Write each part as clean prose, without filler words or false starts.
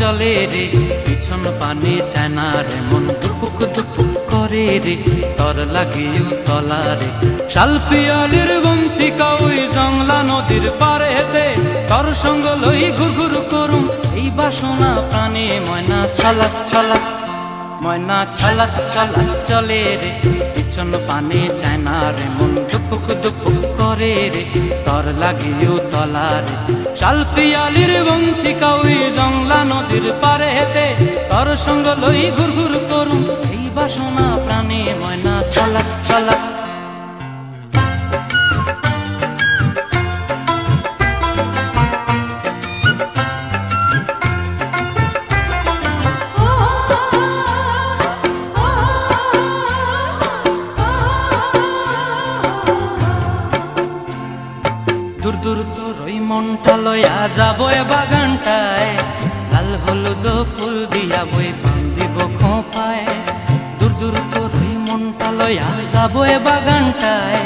চলে রে পিছন পানে চায় না রে মন দুপুক দুপুক করে রে তর লাগিও তলা রে শাল পিয়ালির বন্তিকা ওই জংলা নদীর পারে হেতে তর সঙ্গ লই ঘুর ঘুর করুম এই বাসনা প্রাণে ময়না ছলাক ছলাক ময়না ছলাক ছলাক চলে রে পিছন পানে চায় না রে মন দুপুক দুপুক করে রে তর লাগিও তলা রে শাল পিয়ালির বন্তিকা ওই জংলা নদীর পারে হেতে তর সঙ্গ লই ঘুর ঘুর করুম এই বাসনা প্রাণে ময়না ছলাক ছলাক দূর দূর তোর ওই মনটা লয়া যাবো এ বাগানটায় লাল হলুদ ফুল দিয়া বই বান্ধিব খোঁপায় দূর দূর তোর ওই মনটা লয়া যাবো এ বাগানটায়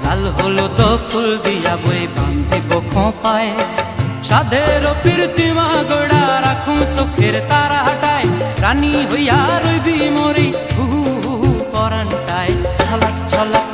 লাল হলুদ ফুল দিয়া বই বান্ধিব খোঁপায় সাধের প্রীতিমা গোড়া রাখুন চোখের তারা হাটায় রানী হইয়া রইবি মরি হু হু পরানটায় ছলাক ছলাক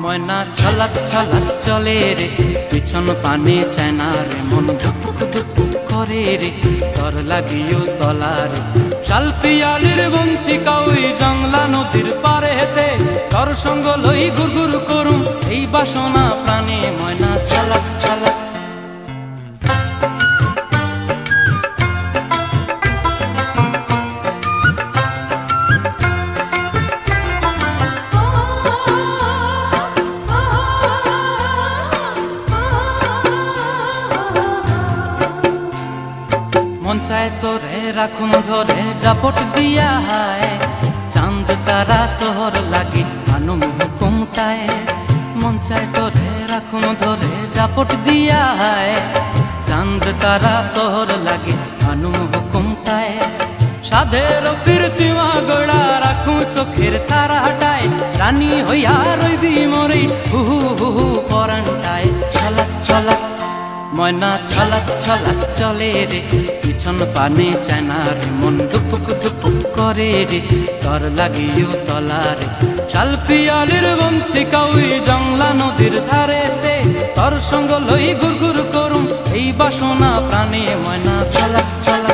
ময়না ছলাক ছলাক চলে রে পিছন পানে চায় না রে মন ধুপুক ধুপুক করে রে তর লাগিও তলা রে শাল পিয়ালির বন্তিকা ওই জংলা নদীর পারে হেতে তর সঙ্গ লই ঘুর ঘুর করুম এই বাসনা প্রাণে ময়না ছলাক ছলাক মন চায় তোরে রাখুন ধরে জাপট দিয়া হায় চাঁদ তারা তোর লাগি আনুম হুকুমটায় মন চায় তোরে রাখুন ধরে জাপট দিয়া হায় চাঁদ তারা তোর লাগি আনুম হুকুমটায় সাধের প্রীতিমা গোড়া রাখুন চোখের তারা হাটায় রানী হইয়া রইবি মরি হু হু হু পরানটায় ছলাক ছলাক ময়না ছলাক ছলাক চলে রে পিছন পানে চায় না রে মন দুপুক দুপুক করে রে তর লাগিও তলা রে শাল পিয়ালির বন্তিকা ওই জংলা নদীর ধারেতে তর সঙ্গ লই ঘুর ঘুর করুম এই বাসনা প্রাণে ময়না ছলাক ছলাক